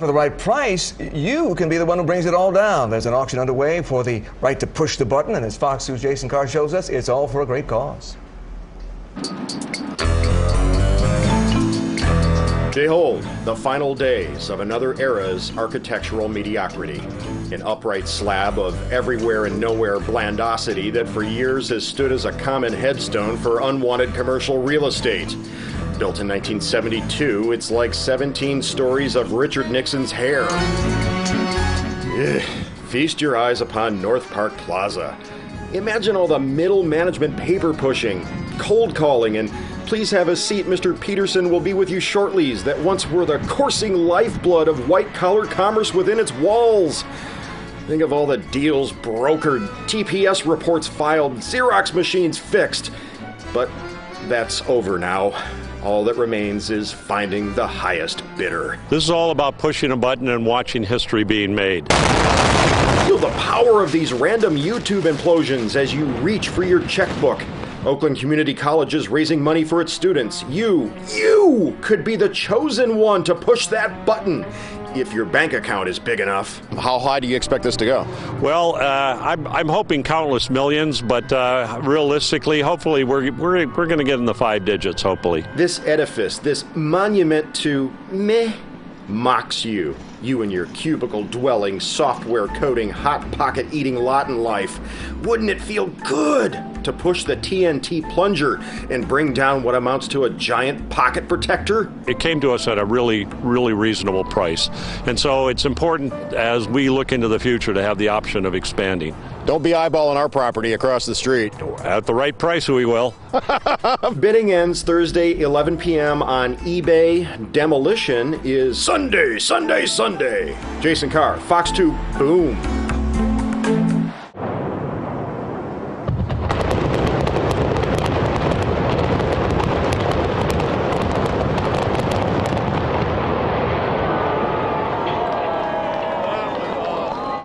For the right price, you can be the one who brings it all down. There's an auction underway for the right to push the button, and as Fox 2's Jason Carr shows us, it's all for a great cause. Behold, the final days of another era's architectural mediocrity. An upright slab of everywhere and nowhere blandosity that for years has stood as a common headstone for unwanted commercial real estate. Built in 1972, it's like 17 stories of Richard Nixon's hair. Feast your eyes upon North Park Plaza. Imagine all the middle management paper pushing, cold calling, and please have a seat, Mr. Peterson will be with you shortly's that once were the coursing lifeblood of white-collar commerce within its walls. Think of all the deals brokered, TPS reports filed, Xerox machines fixed. But that's over now. All that remains is finding the highest bidder. This is all about pushing a button and watching history being made. Feel the power of these random YouTube implosions as you reach for your checkbook. Oakland Community College is raising money for its students. You could be the chosen one to push that button if your bank account is big enough. How high do you expect this to go? Well, I'm hoping countless millions, but realistically, hopefully, we're going to get in the 5 digits, hopefully. This edifice, this monument to meh, mocks you. You and your cubicle-dwelling, software-coding, hot pocket-eating lot in life. Wouldn't it feel good to push the TNT plunger and bring down what amounts to a giant pocket protector? It came to us at a really, really reasonable price. And so it's important as we look into the future to have the option of expanding. Don't be eyeballing our property across the street. At the right price, we will. Bidding ends Thursday, 11 p.m. on eBay. Demolition is Sunday. Jason Carr, Fox 2, boom.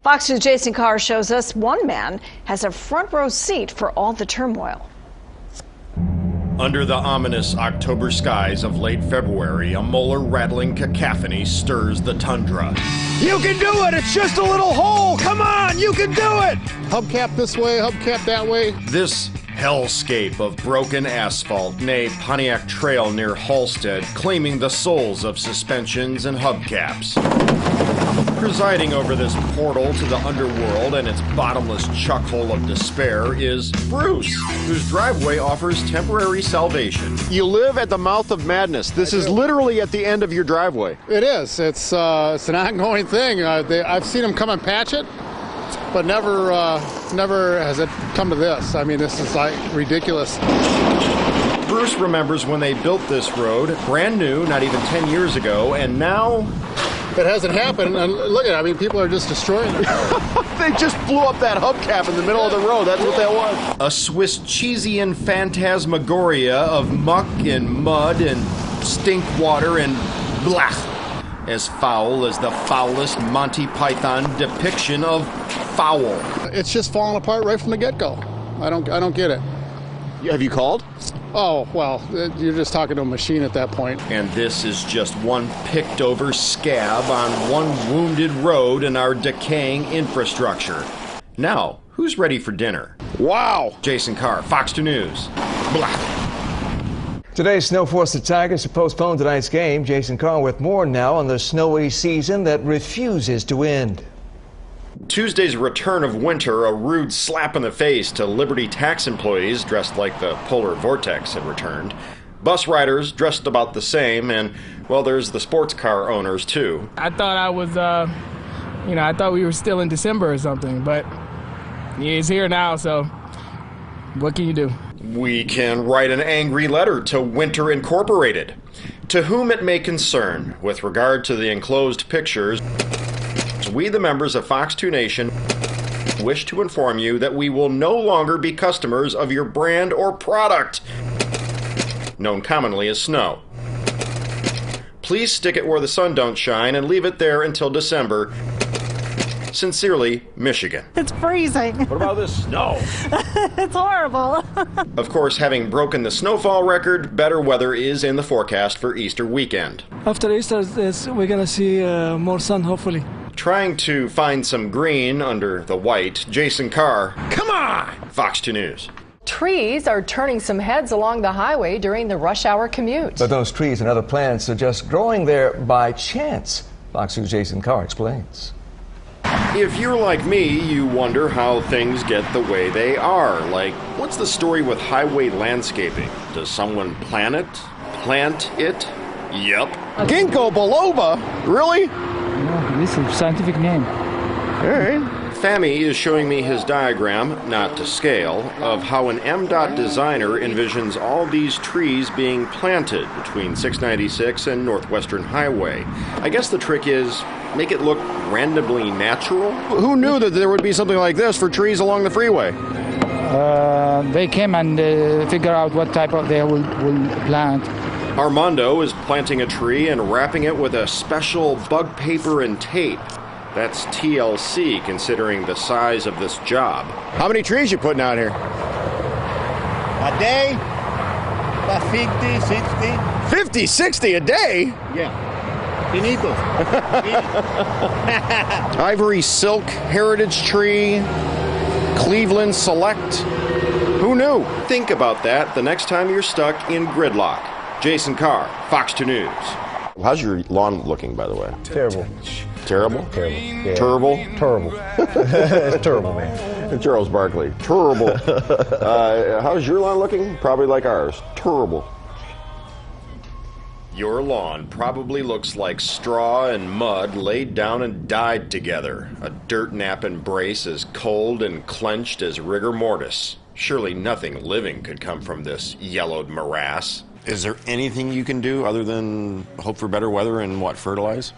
Fox 2's Jason Carr shows us one man has a front row seat for all the turmoil. Under the ominous October skies of late February, a molar-rattling cacophony stirs the tundra. You can do it! It's just a little hole! Come on, you can do it! Hubcap this way, hubcap that way. This hellscape of broken asphalt, nay Pontiac Trail near Halstead, claiming the souls of suspensions and hubcaps. Presiding over this portal to the underworld and its bottomless chuckhole of despair is Bruce, whose driveway offers temporary salvation. You live at the mouth of madness. This is literally at the end of your driveway. It is. It's an ongoing thing. I've seen them come and patch it, but never has it come to this. I mean, this is like ridiculous. Bruce remembers when they built this road, brand new, not even 10 years ago, and now it hasn't happened, and look at it. I mean, people are just destroying it. They just blew up that hubcap in the middle of the road. That's what that was. A Swiss cheesian phantasmagoria of muck and mud and stink water and blah. As foul as the foulest Monty Python depiction of foul. It's just falling apart right from the get-go. I don't get it. Have you called? Oh, well, you're just talking to a machine at that point. And this is just one picked over scab on one wounded road in our decaying infrastructure. Now, who's ready for dinner? Wow! Jason Carr, Fox 2 News. Blah. Today's snow forced the Tigers to postpone tonight's game. Jason Carr with more now on the snowy season that refuses to end. Tuesday's return of winter, a rude slap in the face to Liberty Tax employees dressed like the polar vortex had returned. Bus riders dressed about the same, and, well, there's the sports car owners, too. I thought I was, I thought we were still in December or something, but it's here now, so what can you do? We can write an angry letter to Winter Incorporated. To whom it may concern, with regard to the enclosed pictures, we, the members of Fox 2 Nation, wish to inform you that we will no longer be customers of your brand or product, known commonly as snow. Please stick it where the sun don't shine and leave it there until December. Sincerely, Michigan. It's freezing. What about this snow? It's horrible. Of course, having broken the snowfall record, better weather is in the forecast for Easter weekend. After Easter, we're going to see more sun, hopefully. Trying to find some green under the white, Jason Carr. Come on! Fox 2 News. Trees are turning some heads along the highway during the rush hour commute. But those trees and other plants are just growing there by chance. Fox News' Jason Carr explains. If you're like me, you wonder how things get the way they are. Like, what's the story with highway landscaping? Does someone plan it? Plant it? Yep. Ginkgo biloba? Really? Yeah, this is a scientific name. All right. Fami is showing me his diagram, not to scale, of how an MDOT designer envisions all these trees being planted between 696 and Northwestern Highway. I guess the trick is make it look randomly natural. Who knew that there would be something like this for trees along the freeway? They came and figure out what type of they will plant. Armando is planting a tree and wrapping it with a special bug paper and tape. That's TLC, considering the size of this job. How many trees you putting out here? A day, about 50, 60. 50, 60 a day? Yeah. Finito. Ivory Silk Heritage Tree, Cleveland Select. Who knew? Think about that the next time you're stuck in gridlock. Jason Carr, Fox 2 News. How's your lawn looking, by the way? Terrible. Terrible? Terrible. Yeah. Terrible? Terrible. It's terrible, man. Charles Barkley. Terrible. How's your lawn looking? Probably like ours. Terrible. Your lawn probably looks like straw and mud laid down and dyed together. A dirt nap embrace as cold and clenched as rigor mortis. Surely nothing living could come from this yellowed morass. Is there anything you can do other than hope for better weather and fertilize?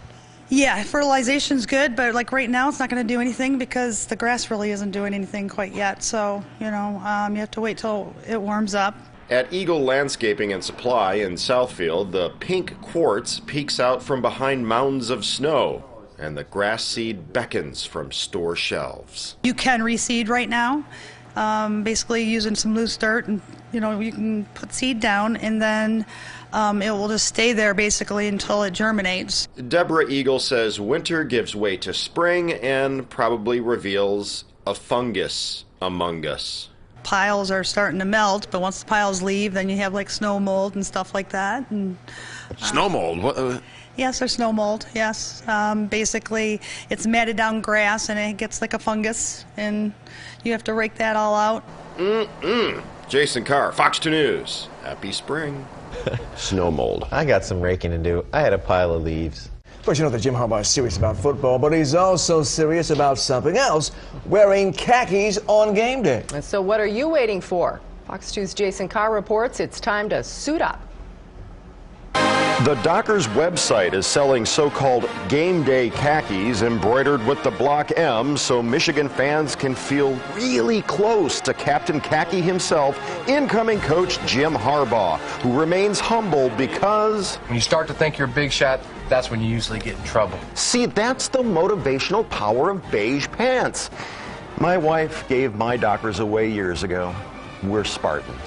Yeah, fertilization's good, but like right now it's not going to do anything because the grass really isn't doing anything quite yet. So, you have to wait till it warms up. At Eagle Landscaping and Supply in Southfield, the pink quartz peeks out from behind mounds of snow, and the grass seed beckons from store shelves. You can reseed right now, basically using some loose dirt, and you can put seed down, and then it will just stay there basically until it germinates. Deborah Eagle says winter gives way to spring and probably reveals a fungus among us. Piles are starting to melt, but once the piles leave, then you have like snow mold and stuff like that. And snow mold? What? Yes, there's snow mold, yes. Basically, it's matted down grass and it gets like a fungus, and you have to rake that all out. Jason Carr, Fox 2 News. Happy spring. Snow mold. I got some raking to do. I had a pile of leaves. Of course, you know that Jim Harbaugh is serious about football, but he's also serious about something else, wearing khakis on game day. And so what are you waiting for? Fox 2's Jason Carr reports it's time to suit up. The Dockers website is selling so-called game day khakis embroidered with the block M so Michigan fans can feel really close to Captain Khaki himself, incoming coach Jim Harbaugh, who remains humble because... When you start to think you're a big shot, that's when you usually get in trouble. See, that's the motivational power of beige pants. My wife gave my Dockers away years ago. We're Spartans.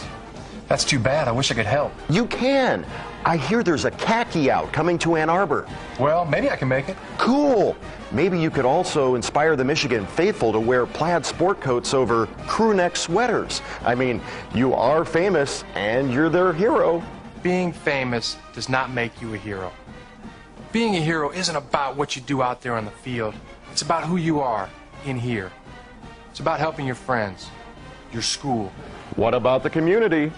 That's too bad. I wish I could help. You can. I hear there's a khaki out coming to Ann Arbor. Well, maybe I can make it. Cool. Maybe you could also inspire the Michigan faithful to wear plaid sport coats over crew neck sweaters. I mean, you are famous and you're their hero. Being famous does not make you a hero. Being a hero isn't about what you do out there on the field. It's about who you are in here. It's about helping your friends, your school. What about the community?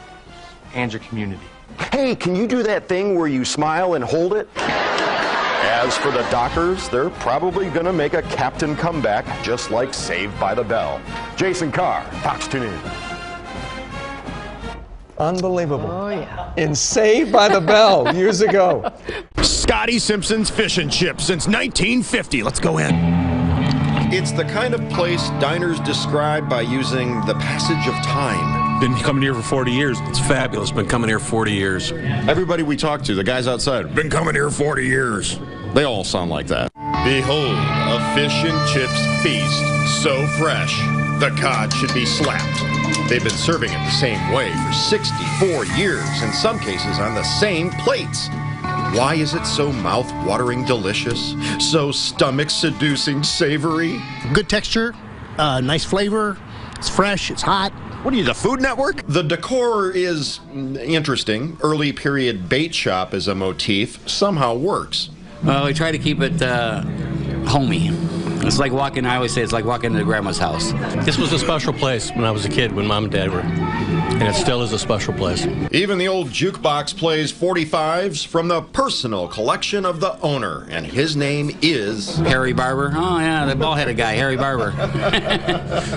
And your community. Hey, can you do that thing where you smile and hold it? As for the Dockers, they're probably going to make a captain comeback, just like Saved by the Bell. Jason Carr, Fox 2 News. Unbelievable. Oh, yeah. In Saved by the Bell years ago. Scotty Simpson's Fish and Chips since 1950. Let's go in. It's the kind of place diners describe by using the passage of time. Been coming here for 40 years. It's fabulous. Been coming here 40 years. Everybody we talk to, the guys outside, been coming here 40 years. They all sound like that. Behold, a fish and chips feast, so fresh, the cod should be slapped. They've been serving it the same way for 64 years, in some cases on the same plates. Why is it so mouth-watering delicious, so stomach-seducing savory? Good texture, nice flavor, it's fresh, it's hot. What are you, the Food Network? The decor is interesting. Early period bait shop as a motif somehow works. Well, we try to keep it homey. It's like walking, I always say it's like walking into grandma's house. This was a special place when I was a kid, when Mom and Dad were, and it still is a special place. Even the old jukebox plays 45s from the personal collection of the owner, and his name is... Harry Barber. Oh, yeah, the ball-headed guy, Harry Barber.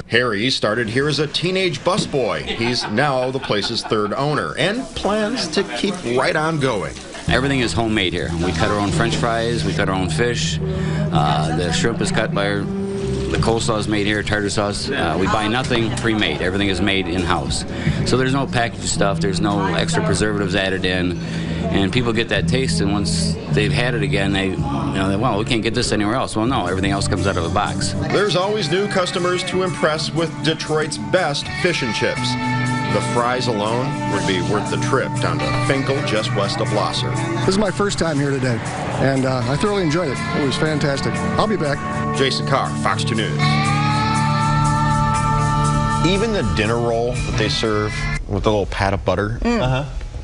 Harry started here as a teenage busboy. He's now the place's third owner, and plans to keep right on going. Everything is homemade here. We cut our own French fries, we cut our own fish. The shrimp is cut by the coleslaw is made here, tartar sauce. We buy nothing pre-made. Everything is made in-house. So there's no packaged stuff, there's no extra preservatives added in. And people get that taste, and once they've had it again, well, we can't get this anywhere else. Well, no, everything else comes out of a box. There's always new customers to impress with Detroit's best fish and chips. The fries alone would be worth the trip down to Finkel, just west of Blosser. This is my first time here today, and I thoroughly enjoyed it. It was fantastic. I'll be back. Jason Carr, Fox 2 News. Even the dinner roll that they serve with a little pat of butter,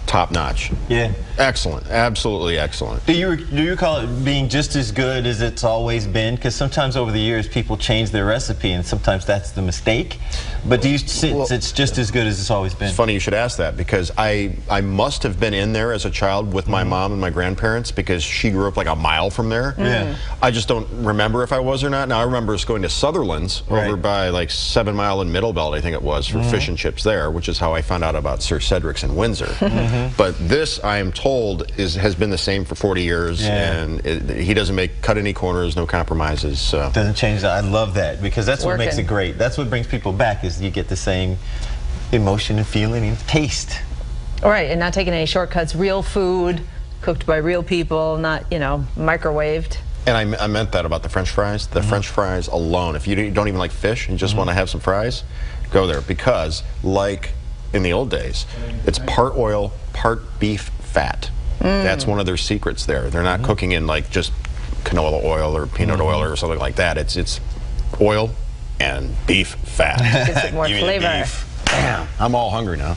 top notch. Yeah. Excellent. Absolutely excellent. Do you recall it being just as good as it's always been? Because sometimes over the years people change their recipe, and sometimes that's the mistake. But do you sense it's just as good as it's always been? It's funny you should ask that, because I must have been in there as a child with my mom and my grandparents, because she grew up like a mile from there. Yeah. I just don't remember if I was or not. Now I remember us going to Sutherland's over by like 7 Mile and Middle Belt, I think it was, for fish and chips there, which is how I found out about Sir Cedric's in Windsor. But this, I am told, has been the same for 40 years, and he doesn't cut any corners, no compromises. So. Doesn't change that. I love that, because that's what makes it great. That's what brings people back, is you get the same emotion and feeling and taste. All right, and not taking any shortcuts. Real food, cooked by real people, not, microwaved. And I meant that about the French fries. The French fries alone, if you don't even like fish and you just want to have some fries, go there, because like in the old days, it's part oil, part beef fat. That's one of their secrets there. They're not cooking in like just canola oil or peanut oil or something like that. It's oil and beef fat. Gives it more flavor. Damn, I'm all hungry now.